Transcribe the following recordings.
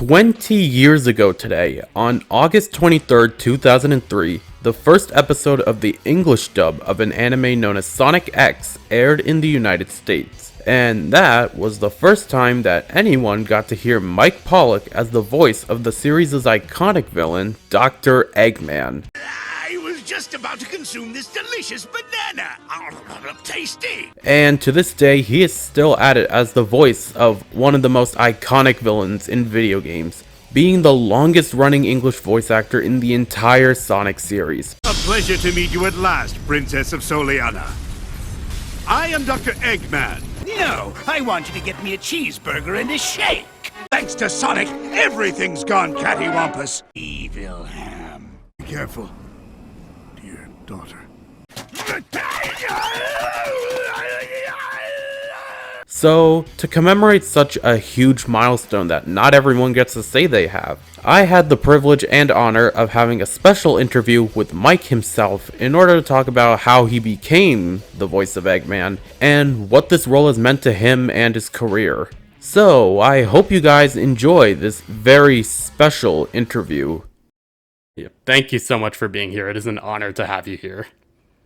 20 years ago today, on August 23rd, 2003, the first episode of the English dub of an anime known as Sonic X aired in the United States. And that was the first time that anyone got to hear Mike Pollock as the voice of the series' iconic villain, Dr. Eggman. I was just about to consume this delicious banana. Tasty. And to this day, he is still at it as the voice of one of the most iconic villains in video games, being the longest running English voice actor in the entire Sonic series. A pleasure to meet you at last, Princess of Soliana. I am Dr. Eggman. No, I want you to get me a cheeseburger and a shake. Thanks to Sonic, everything's gone cattywampus. Evil ham. Be careful, dear daughter. So, to commemorate such a huge milestone that not everyone gets to say they have, I had the privilege and honor of having a special interview with Mike himself in order to talk about how he became the voice of Eggman and what this role has meant to him and his career. So, I hope you guys enjoy this very special interview. Yeah, thank you so much for being here. It is an honor to have you here.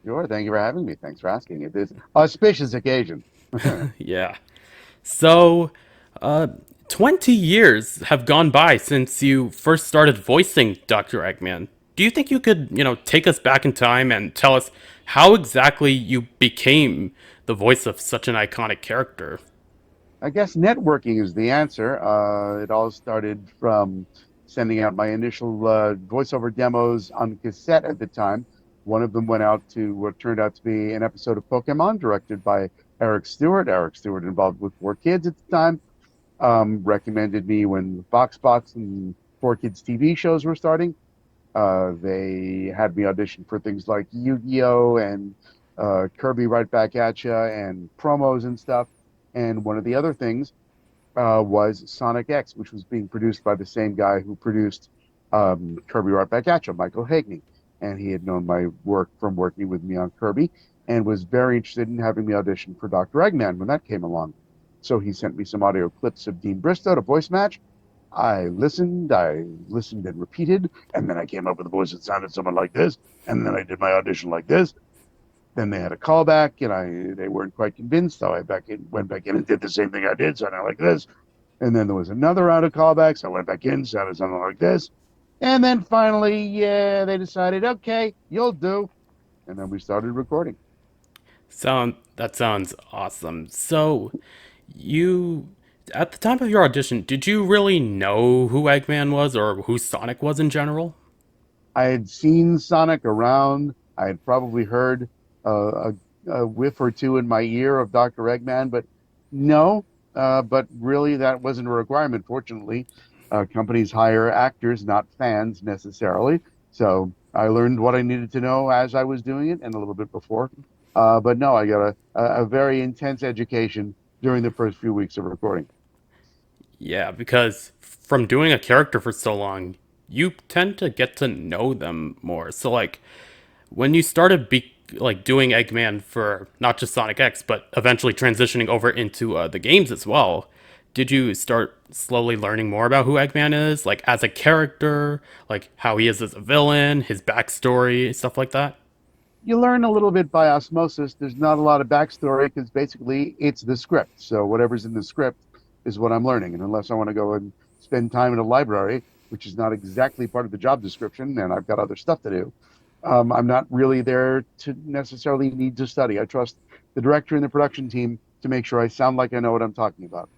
Sure, thank you for having me. Thanks for asking. It is an auspicious occasion. Yeah. So, 20 years have gone by since you first started voicing Dr. Eggman. Do you think you could, take us back in time and tell us how exactly you became the voice of such an iconic character? I guess networking is the answer. It all started from sending out my initial voiceover demos on cassette at the time. One of them went out to what turned out to be an episode of Pokemon directed by Eric Stewart. Eric Stewart, involved with 4Kids at the time, recommended me when VoxBots and 4Kids TV shows were starting. They had me audition for things like Yu-Gi-Oh! And Kirby Right Back At Ya and promos and stuff. And one of the other things was Sonic X, which was being produced by the same guy who produced Kirby Right Back At Ya, Michael Hagney. And he had known my work from working with me on Kirby and was very interested in having me audition for Dr. Eggman when that came along. So he sent me some audio clips of Dean Bristow to voice match. I listened and repeated, and then I came up with a voice that sounded somewhat like this, and then I did my audition like this. Then they had a callback, and they weren't quite convinced, so I went back in and did the same thing I did, sounding like this. And then there was another round of callbacks. I went back in, sounded something like this. And then finally, they decided, okay, you'll do. And then we started recording. That sounds awesome. So, at the time of your audition, did you really know who Eggman was or who Sonic was in general? I had seen Sonic around. I had probably heard a whiff or two in my ear of Dr. Eggman, but no. But really, that wasn't a requirement, fortunately. Companies hire actors, not fans necessarily. So I learned what I needed to know as I was doing it and a little bit before. But no, I got a very intense education during the first few weeks of recording. Yeah, because from doing a character for so long, you tend to get to know them more. So, when you started doing Eggman for not just Sonic X, but eventually transitioning over into the games as well, did you start slowly learning more about who Eggman is, as a character, how he is as a villain, his backstory, stuff like that? You learn a little bit by osmosis. There's not a lot of backstory because basically it's the script. So whatever's in the script is what I'm learning. And unless I want to go and spend time in a library, which is not exactly part of the job description, and I've got other stuff to do, I'm not really there to necessarily need to study. I trust the director and the production team to make sure I sound like I know what I'm talking about.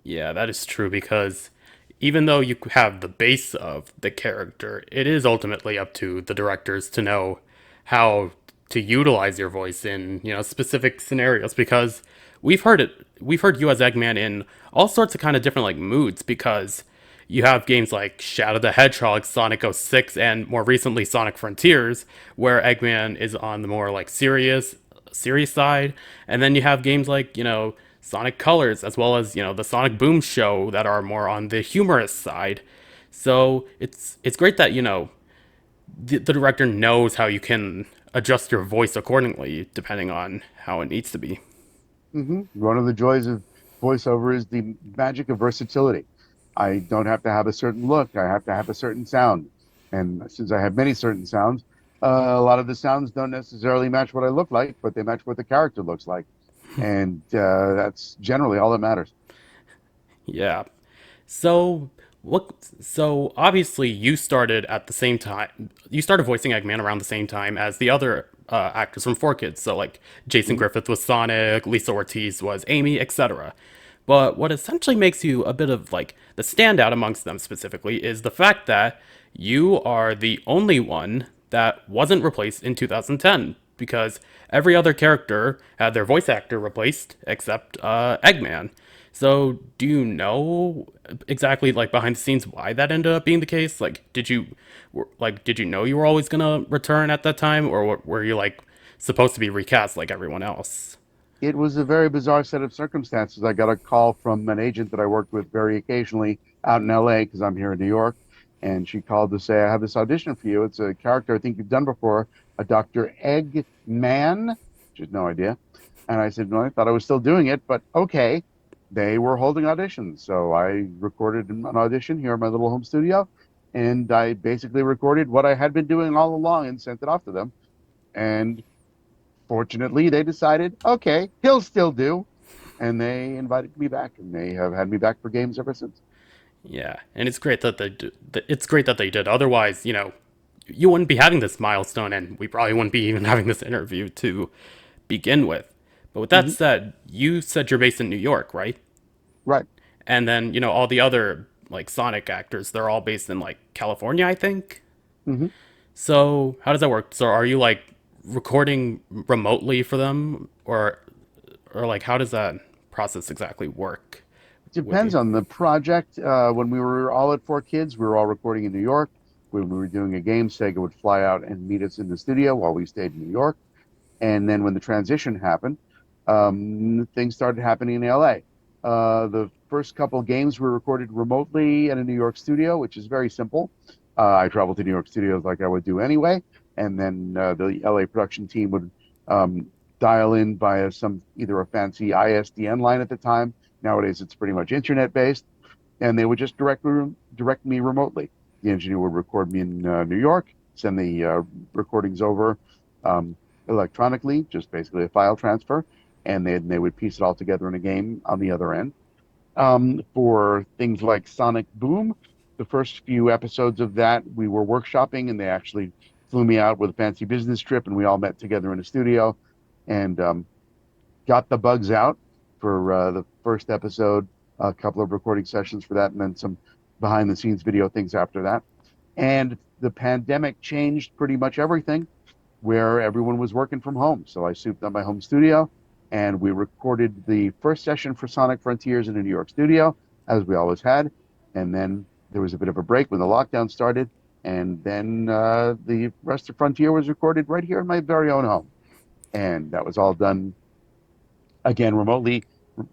Yeah, that is true because even though you have the base of the character, it is ultimately up to the directors to know how to utilize your voice in, specific scenarios because we've heard you as Eggman in all sorts of kind of different moods because you have games like Shadow the Hedgehog, Sonic 06, and more recently Sonic Frontiers, where Eggman is on the more serious side, and then you have games like, Sonic Colors, as well as, the Sonic Boom show that are more on the humorous side. So it's great that, the director knows how you can adjust your voice accordingly, depending on how it needs to be. One of the joys of voiceover is the magic of versatility. I don't have to have a certain look. I have to have a certain sound. And since I have many certain sounds, a lot of the sounds don't necessarily match what I look like, but they match what the character looks like. And that's generally all that matters. Yeah. So what? So obviously, you started at the same time. You started voicing Eggman around the same time as the other actors from Four Kids. So like Jason Mhm. Griffith was Sonic, Lisa Ortiz was Amy, etc. But what essentially makes you a bit of like the standout amongst them specifically is the fact that you are the only one that wasn't replaced in 2010 because every other character had their voice actor replaced except Eggman. So, do you know exactly like behind the scenes why that ended up being the case? Like, did you know you were always gonna return at that time, or were you like supposed to be recast like everyone else? It was a very bizarre set of circumstances. I got a call from an agent that I worked with very occasionally out in LA because I'm here in New York. And she called to say, I have this audition for you. It's a character I think you've done before, a Dr. Eggman, which is no idea. And I said, no, I thought I was still doing it, but okay. They were holding auditions. So I recorded an audition here in my little home studio. And I basically recorded what I had been doing all along and sent it off to them. And fortunately, they decided, okay, he'll still do. And they invited me back, and they have had me back for games ever since. Yeah, and it's great that it's great that they did. Otherwise, you wouldn't be having this milestone, and we probably wouldn't be even having this interview to begin with. But with that Hmm. said, you said you're based in New York, right? Right. And then all the other like Sonic actors, they're all based in like California, I think. Hmm. So how does that work? So are you like recording remotely for them, or like how does that process exactly work with you? Depends on the project. When we were all at Four Kids, we were all recording in New York. When we were doing a game, Sega would fly out and meet us in the studio while we stayed in New York. And then when the transition happened, things started happening in LA. The first couple games were recorded remotely in a New York studio, which is very simple. I traveled to New York studios like I would do anyway, and then the LA production team would um, dial in via some either a fancy ISDN line at the time. Nowadays, it's pretty much internet based, and they would just direct me remotely. The engineer would record me in New York, send the recordings over um, electronically, just basically a file transfer, and then they would piece it all together in a game on the other end. For things like Sonic Boom, the first few episodes of that we were workshopping, and they actually flew me out with a fancy business trip, and we all met together in a studio and got the bugs out for the first episode, a couple of recording sessions for that, and then some behind the scenes video things after that. And the pandemic changed pretty much everything where everyone was working from home. So I souped up my home studio and we recorded the first session for Sonic Frontiers in a New York studio, as we always had. And then there was a bit of a break when the lockdown started. And then the rest of Frontier was recorded right here in my very own home. And that was all done again remotely.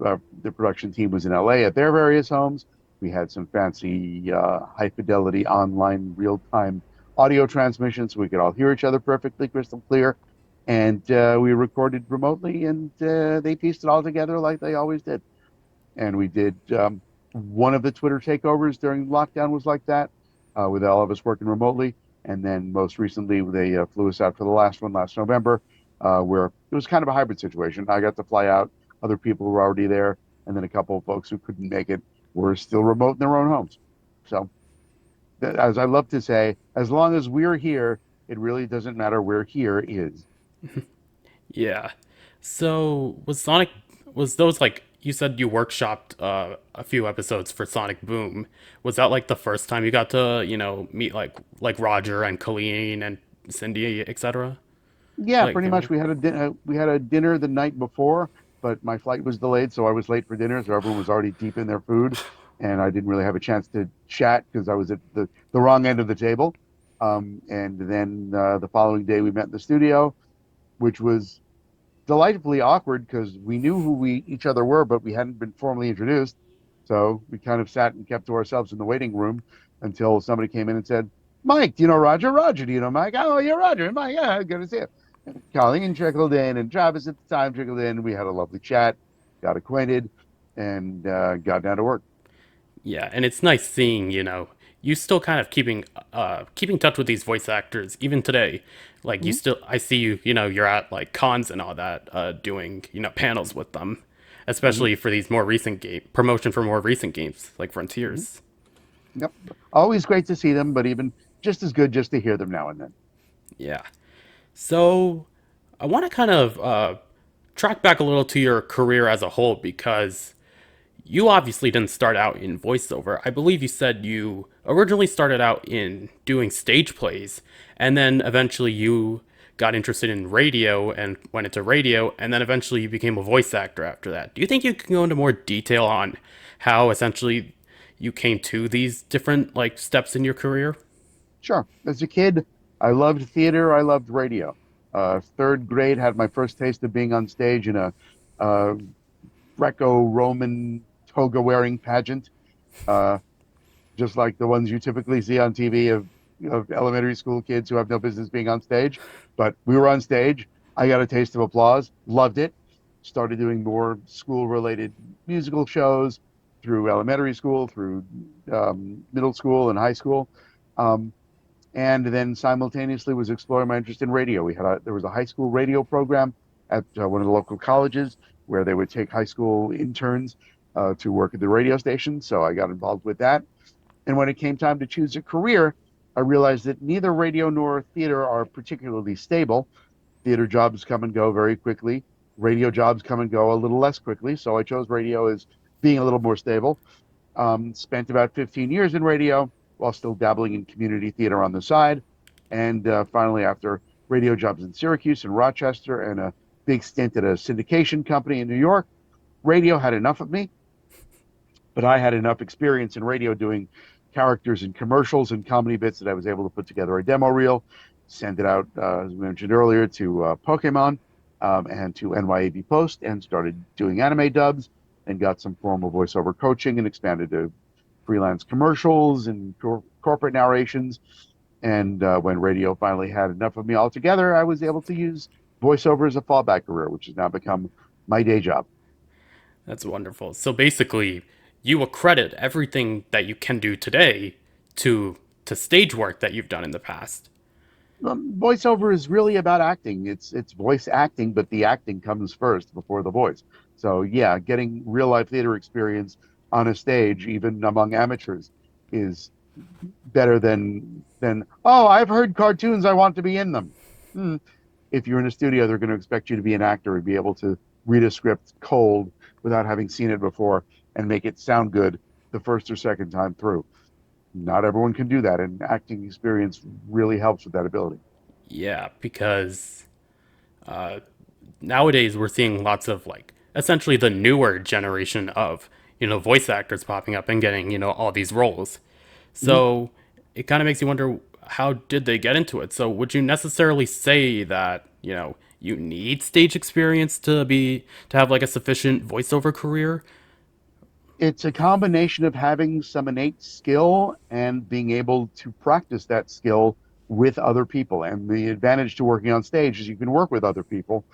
The production team was in LA at their various homes. We had some fancy high fidelity online real time audio transmission so we could all hear each other perfectly crystal clear. And we recorded remotely and they pieced it all together like they always did. And we did one of the Twitter takeovers during lockdown was like that, with all of us working remotely. And then most recently, they flew us out for the last one last November, where it was kind of a hybrid situation. I got to fly out, other people were already there, and then a couple of folks who couldn't make it were still remote in their own homes. So, as I love to say, as long as we're here, it really doesn't matter where here is. Yeah. So was those like you said you workshopped a few episodes for Sonic Boom. Was that like the first time you got to, meet like Roger and Colleen and Cindy, etc.? Yeah, Like pretty much. We had a dinner the night before, but my flight was delayed, so I was late for dinner. So everyone was already deep in their food, and I didn't really have a chance to chat because I was at the wrong end of the table. And then the following day, we met in the studio, which was delightfully awkward because we knew who we each other were, but we hadn't been formally introduced. So we kind of sat and kept to ourselves in the waiting room until somebody came in and said, "Mike, do you know Roger? Roger, do you know Mike? Oh, you're Roger. And Mike, yeah, good to see you." And Colleen trickled in, and Travis at the time trickled in. We had a lovely chat, got acquainted, and got down to work. Yeah, and it's nice seeing, you still kind of keeping touch with these voice actors even today. Like you Mhm. still I see you, you're at like cons and all that doing, panels with them, Mhm. especially for these more recent game promotion for more recent games like Mhm. Frontiers. Yep. Always great to see them, but even just as good just to hear them now and then. Yeah. So, I want to kind of track back a little to your career as a whole because you obviously didn't start out in voiceover. I believe you said you originally started out in doing stage plays, and then eventually you got interested in radio and went into radio, and then eventually you became a voice actor after that. Do you think you can go into more detail on how essentially you came to these different like steps in your career? Sure. As a kid, I loved theater. I loved radio. Third grade had my first taste of being on stage in a uh, Greco-Roman toga-wearing pageant, uh, just like the ones you typically see on TV of elementary school kids who have no business being on stage. But we were on stage. I got a taste of applause. Loved it. Started doing more school-related musical shows through elementary school, through middle school and high school. Um, and then simultaneously was exploring my interest in radio. There was a high school radio program at one of the local colleges where they would take high school interns to work at the radio station. So I got involved with that. And when it came time to choose a career, I realized that neither radio nor theater are particularly stable. Theater jobs come and go very quickly. Radio jobs come and go a little less quickly. So I chose radio as being a little more stable. Spent about 15 years in radio while still dabbling in community theater on the side. And finally, after radio jobs in Syracuse and Rochester and a big stint at a syndication company in New York, radio had enough of me, but I had enough experience in radio doing characters in commercials and comedy bits that I was able to put together a demo reel, send it out, as we mentioned earlier, to Pokemon and to NYAV Post, and started doing anime dubs and got some formal voiceover coaching and expanded to freelance commercials and corporate narrations. And when radio finally had enough of me altogether, I was able to use voiceover as a fallback career, which has now become my day job. That's wonderful. So basically, you accredit everything that you can do today to stage work that you've done in the past. Voiceover is really about acting. It's voice acting, but the acting comes first before the voice. So yeah, getting real life theater experience on a stage, even among amateurs, is better than oh, I've heard cartoons, I want to be in them. Hmm. If you're in a studio, they're going to expect you to be an actor and be able to read a script cold without having seen it before and make it sound good the first or second time through. Not everyone can do that, and acting experience really helps with that ability. Yeah, because uh, nowadays we're seeing lots of like essentially the newer generation of voice actors popping up and getting all these roles. Mhm. So it kind of makes you wonder, how did they get into it? So would you necessarily say that you need stage experience to have like a sufficient voiceover career? It's a combination of having some innate skill and being able to practice that skill with other people. And the advantage to working on stage is you can work with other people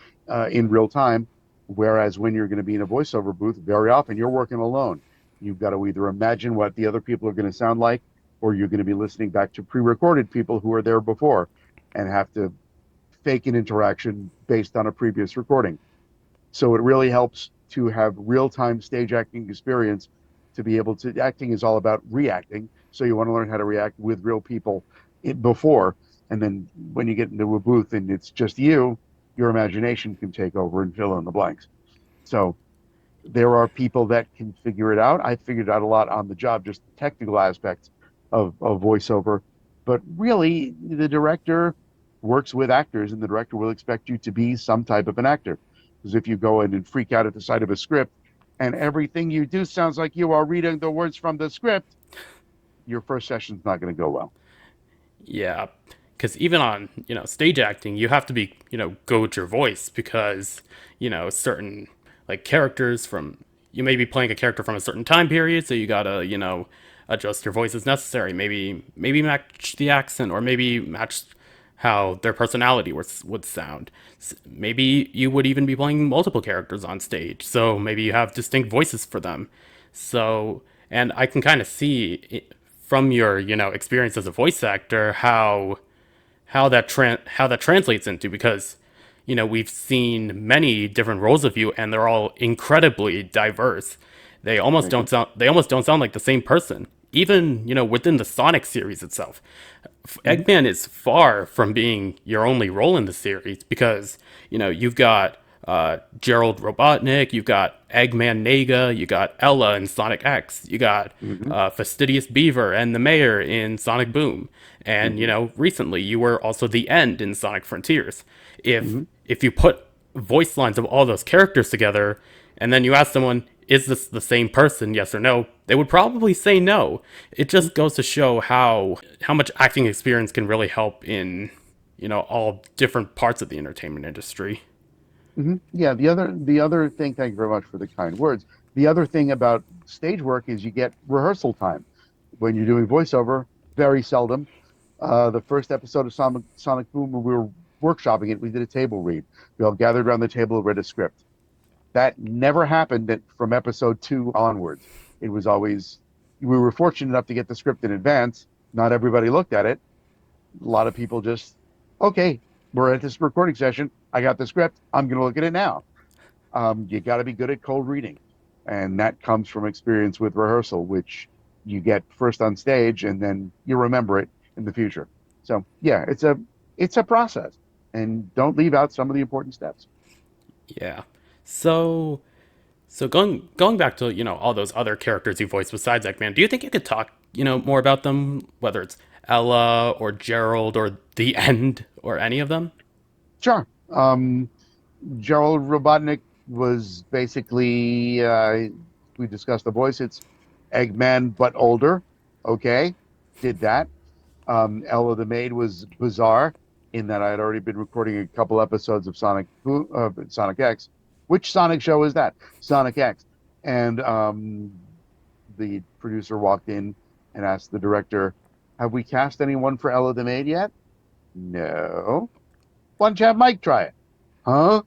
in real time. Whereas when you're going to be in a voiceover booth, very often you're working alone. You've got to either imagine what the other people are going to sound like, or you're going to be listening back to pre recorded people who were there before and have to fake an interaction based on a previous recording. So it really helps to have real time stage acting experience to be able to. Acting is all about reacting. So you want to learn how to react with real people before. And then when you get into a booth and it's just you, your imagination can take over and fill in the blanks. So there are people that can figure it out. I figured out a lot on the job, just the technical aspects of voiceover. But really, the director works with actors, and the director will expect you to be some type of an actor. Because if you go in and freak out at the sight of a script, and everything you do sounds like you are reading the words from the script, your first session's not going to go well. Yeah, because even on stage acting, you have to be go with your voice because certain like characters from you may be playing a character from a certain time period, so you gotta adjust your voice as necessary. Maybe match the accent or maybe match how their personality would sound. Maybe you would even be playing multiple characters on stage, so maybe you have distinct voices for them. So And I can kind of see from your, experience as a voice actor how that translates into, because we've seen many different roles of you and they're all incredibly diverse. Thank you. They almost don't sound like the same person, even within the Sonic series itself. Hmm. Eggman is far from being your only role in the series, because you've got Gerald Robotnik, you've got Eggman Nega, you got Ella in Sonic X, you got Hmm. Fastidious Beaver and the Mayor in Sonic Boom, and Hmm. recently you were also the End in Sonic Frontiers. If Hmm. if you put voice lines of all those characters together, and then you ask someone, is this the same person, yes or no, they would probably say no. It just goes to show how much acting experience can really help in all different parts of the entertainment industry. Hmm. Yeah, the other thing, thank you very much for the kind words. The other thing about stage work is you get rehearsal time. When you're doing voiceover, very seldom. The first episode of Sonic Boom, when we were workshopping it, we did a table read. We all gathered around the table, read a script. That never happened from episode two onwards. It was always, we were fortunate enough to get the script in advance. Not everybody looked at it. A lot of people just, okay, we're at this recording session. I got the script. I'm going to look at it now. You got to be good at cold reading. And that comes from experience with rehearsal, which you get first on stage and then you remember it in the future. So yeah, it's a process, and don't leave out some of the important steps. Yeah. So going back to all those other characters you voiced besides Eggman, do you think you could talk more about them, whether it's Ella or Gerald or the End or any of them? Sure. Gerald Robotnik was basically, we discussed the voice. It's Eggman, but older. Okay, did that. Ella the Maid was bizarre in that I had already been recording a couple episodes of Sonic X. Which Sonic show is that? Sonic X. And the producer walked in and asked the director, "Have we cast anyone for Ella the Maid yet?" No. Why don't you have Mike try it? Huh?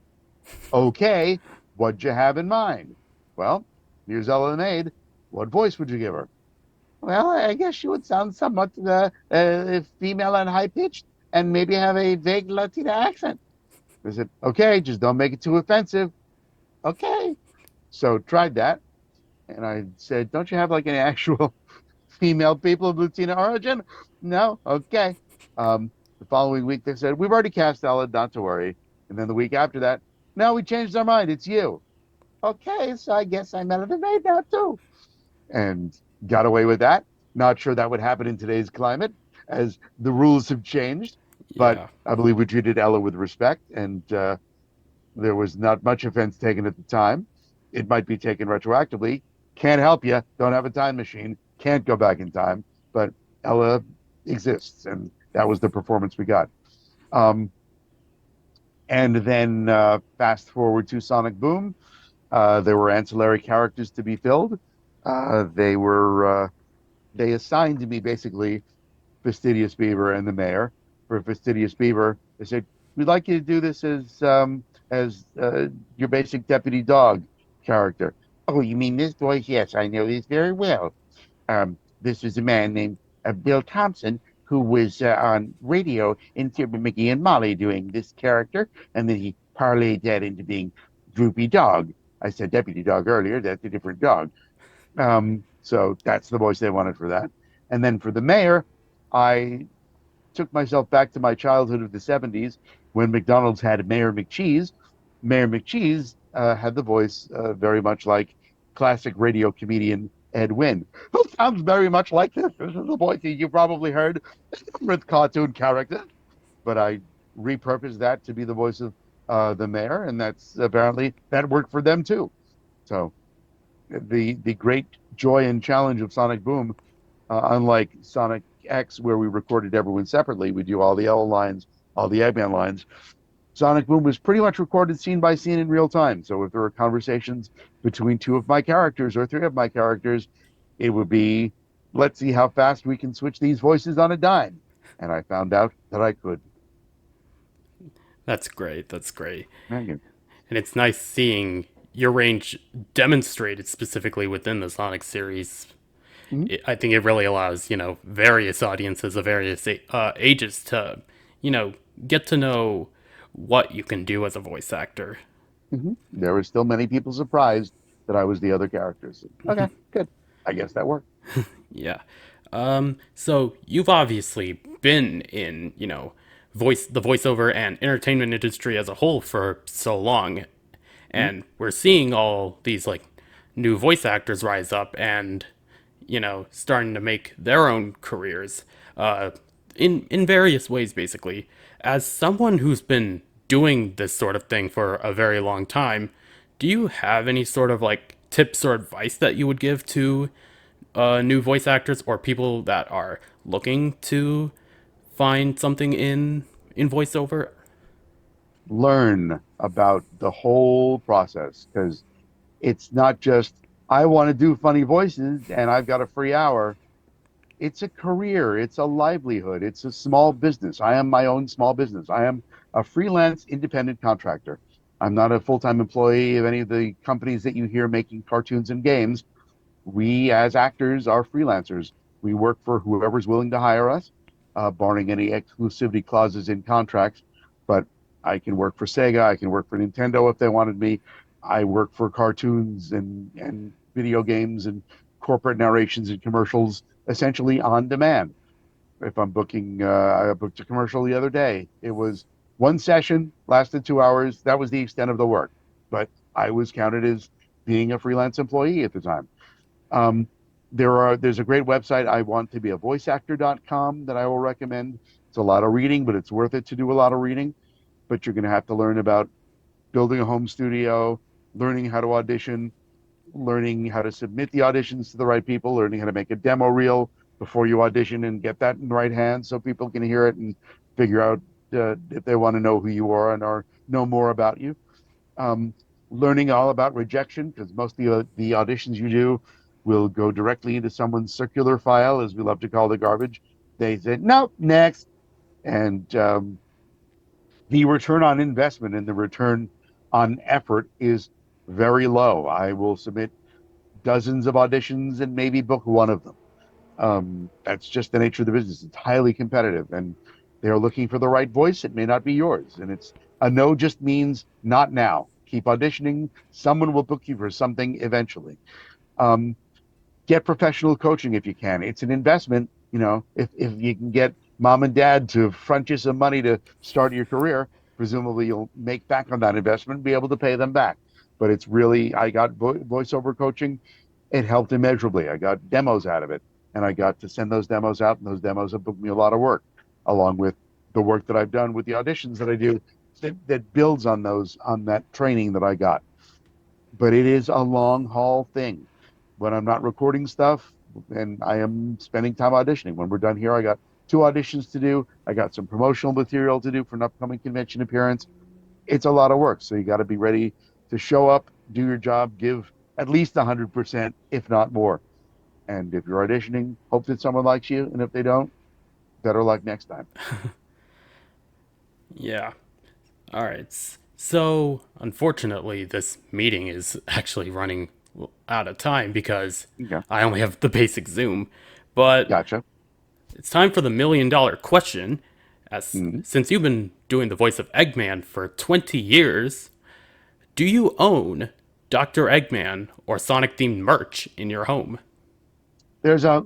Okay, what'd you have in mind? Well, here's Ella the Maid. What voice would you give her? Well, I guess she would sound somewhat female and high pitched, and maybe have a vague Latina accent. I said, okay, just don't make it too offensive. Okay. So tried that. And I said, don't you have like an actual female people of Latina origin? No. Okay. The following week, they said, we've already cast Ella, not to worry. And then the week after that, no, we changed our mind. It's you. Okay. So I guess I'm Ella the Maid now, too. And got away with that. Not sure that would happen in today's climate, as the rules have changed. But Yeah. I believe we treated Ella with respect, and there was not much offense taken at the time. It might be taken retroactively. Can't help you. Don't have a time machine. Can't go back in time. But Ella exists, and that was the performance we got. Um, and then fast forward to Sonic Boom. There were ancillary characters to be filled. They assigned to me basically Fastidious Beaver and the Mayor. For Fastidious Beaver, they said, "We'd like you to do this as your basic deputy dog character." Oh, you mean this voice? Yes, I know this very well. This was a man named Bill Thompson who was on radio in Super Mickey and Molly doing this character, and then he parlayed that into being Droopy Dog. I said Deputy Dog earlier. That's a different dog. So that's the voice they wanted for that. And then for the mayor, I took myself back to my childhood of the 70s when McDonald's had Mayor McCheese. Mayor McCheese had the voice very much like classic radio comedian Ed Wynn, who sounds very much like this. This is the voice you probably heard with cartoon characters, but I repurposed that to be the voice of the mayor, and that's apparently that worked for them too. So the great joy and challenge of Sonic Boom, unlike Sonic X, where we recorded everyone separately, we do all the L lines, all the Eggman lines. Sonic Boom was pretty much recorded scene by scene in real time. So if there were conversations between two of my characters or three of my characters, it would be, let's see how fast we can switch these voices on a dime. And I found out that I could. That's great. That's great. Thank you. And it's nice seeing your range demonstrated specifically within the Sonic series. I think it really allows, various audiences of various ages to, you know, get to know what you can do as a voice actor. There were still many people surprised that I was the other characters. Okay, good. I guess that worked. Yeah. So you've obviously been in, the voiceover and entertainment industry as a whole for so long, Mhm. and we're seeing all these like new voice actors rise up and, starting to make their own careers, in various ways, basically. As someone who's been doing this sort of thing for a very long time, do you have any sort of like tips or advice that you would give to new voice actors or people that are looking to find something in voiceover? Learn about the whole process because it's not just, I want to do funny voices and I've got a free hour. It's a career, it's a livelihood, it's a small business. I am my own small business. I am a freelance independent contractor. I'm not a full time employee of any of the companies that you hear making cartoons and games. We, as actors, are freelancers. We work for whoever's willing to hire us, barring any exclusivity clauses in contracts. But I can work for Sega. I can work for Nintendo if they wanted me. I work for cartoons and video games and corporate narrations and commercials essentially on demand. If I'm booking, I booked a commercial the other day. It was one session, lasted 2 hours. That was the extent of the work. But I was counted as being a freelance employee at the time. Um, there's a great website, I want to be a voiceactor.com, that I will recommend. It's a lot of reading, but it's worth it to do a lot of reading. But you're going to have to learn about building a home studio, learning how to audition, learning how to submit the auditions to the right people, learning how to make a demo reel before you audition and get that in the right hands so people can hear it and figure out if they want to know who you are and or know more about you. um, Learning all about rejection because most of the auditions you do will go directly into someone's circular file, as we love to call the garbage. They said, nope, next. And the return on investment and the return on effort is very low. I will submit dozens of auditions and maybe book one of them. That's just the nature of the business. It's highly competitive, and they're looking for the right voice. It may not be yours, and it's a no just means not now. Keep auditioning. Someone will book you for something eventually. Um, get professional coaching if you can. It's an investment. If you can get mom and dad to front you some money to start your career, presumably you'll make back on that investment and be able to pay them back. But it's really, I got voiceover coaching. It helped immeasurably. I got demos out of it, and I got to send those demos out, and those demos have booked me a lot of work, along with the work that I've done with the auditions that I do that builds on that training that I got. But it is a long haul thing. When I'm not recording stuff and I am spending time auditioning. When we're done here, I got two auditions to do. I got some promotional material to do for an upcoming convention appearance. It's a lot of work. So you got to be ready to show up, do your job, give at least 100%, if not more. And if you're auditioning, hope that someone likes you. And if they don't, better luck next time. Yeah. All right. So, unfortunately, this meeting is actually running out of time because Okay. I only have the basic Zoom. But Gotcha. it's time for the $1 million question. As Mhm. since you've been doing the voice of Eggman for 20 years, do you own Dr. Eggman or Sonic themed merch in your home? There's a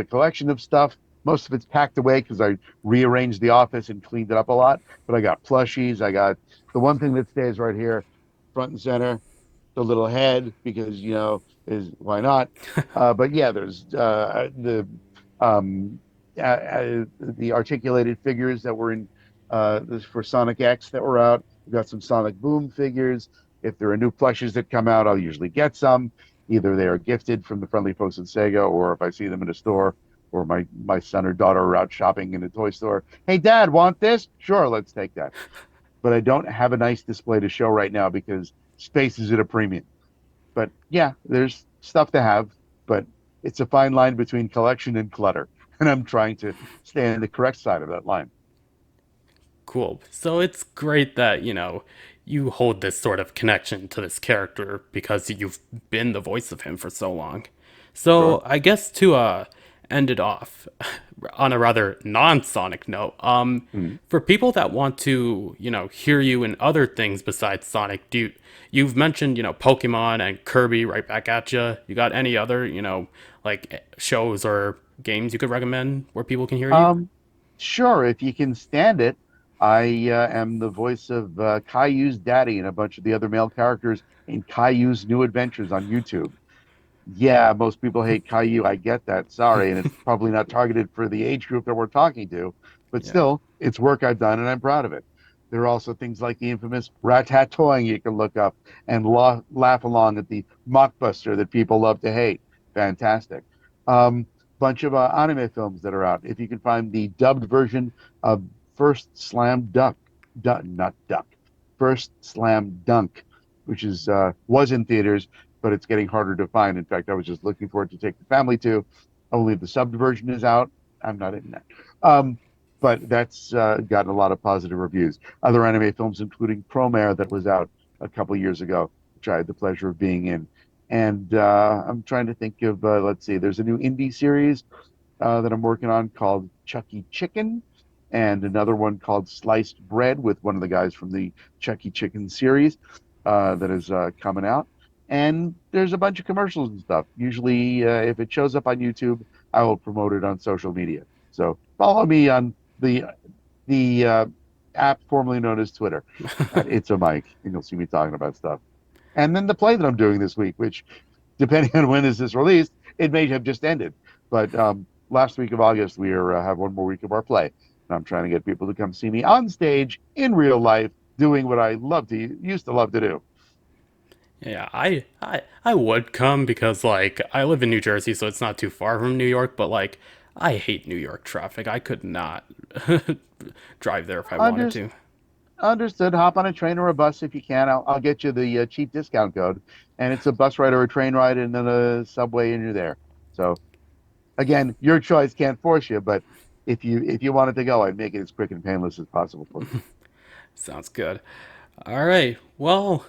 collection of stuff. Most of it's packed away because I rearranged the office and cleaned it up a lot. But I got plushies. I got the one thing that stays right here, front and center, the little head because is why not. But yeah, there's um, the articulated figures that were in this for Sonic X that were out. We've got some Sonic Boom figures. If there are new plushes that come out, I'll usually get some. Either they are gifted from the friendly folks at Sega, or if I see them in a store, or my son or daughter are out shopping in a toy store. Hey, Dad, want this? Sure, let's take that. But I don't have a nice display to show right now because space is at a premium. But yeah, there's stuff to have, but it's a fine line between collection and clutter. And I'm trying to stay on the correct side of that line. Cool. So it's great that, you hold this sort of connection to this character because you've been the voice of him for so long. So Sure. I guess to end it off on a rather non-Sonic note, Mhm. for people that want to, hear you in other things besides Sonic, you've mentioned, Pokemon and Kirby right back at you. You got any other, like shows or games you could recommend where people can hear you? Um, sure, if you can stand it. I am the voice of Caillou's daddy and a bunch of the other male characters in Caillou's New Adventures on YouTube. Yeah, most people hate Caillou. I get that. Sorry, and it's probably not targeted for the age group that we're talking to, but Yeah. still, it's work I've done, and I'm proud of it. There are also things like the infamous rat-tat-toying you can look up and laugh along at the mockbuster that people love to hate. Fantastic. Bunch of anime films that are out. If you can find the dubbed version of First Slam Dunk, not Duck, First Slam Dunk, which was in theaters, but it's getting harder to find. In fact, I was just looking for it to take the family to. Only the subbed version is out. I'm not in that. Um, but that's gotten a lot of positive reviews. Other anime films, including Promare, that was out a couple years ago, which I had the pleasure of being in. And I'm trying to think of, let's see, there's a new indie series that I'm working on called Chucky Chicken, and another one called Sliced Bread with one of the guys from the Chucky Chicken series that is coming out. And there's a bunch of commercials and stuff. Usually, if it shows up on YouTube, I will promote it on social media. So follow me on the app formerly known as Twitter at It's a Mike, and you'll see me talking about stuff. And then the play that I'm doing this week, which, depending on when this is released, it may have just ended. But last week of August, we have one more week of our play. And I'm trying to get people to come see me on stage in real life, doing what I used to love to do. Yeah, I would come because like I live in New Jersey, so it's not too far from New York, but like I hate New York traffic. I could not drive there if I wanted Under, to. Understood. Hop on a train or a bus if you can. I'll get you the cheap discount code, and it's a bus ride or a train ride, and then a subway, and you're there. So again, your choice. Can't force you, but if you wanted to go, I'd make it as quick and painless as possible for you. Sounds good. All right. Well,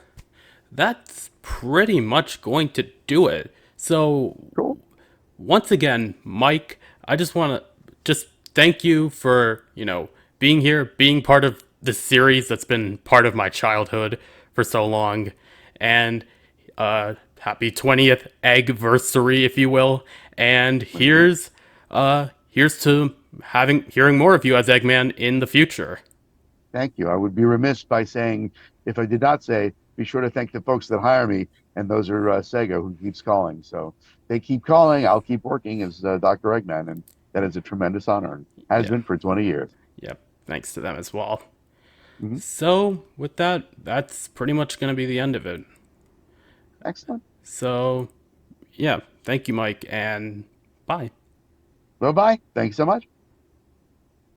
that's pretty much going to do it. So, Cool. once again, Mike, I just want to just thank you for, being here, being part of this series that's been part of my childhood for so long. And happy 20th Egg-versary, if you will. And Thank you. here's to hearing more of you as Eggman in the future. Thank you. I would be remiss by saying, if I did not say, be sure to thank the folks that hire me, and those are Sega who keeps calling. So they keep calling. I'll keep working as Dr. Eggman, and that is a tremendous honor and has Yeah. been for 20 years. Yep. Thanks to them as well. Mhm. So, with that, that's pretty much going to be the end of it. Excellent. So, yeah, thank you, Mike, and bye. Bye bye. Thanks so much.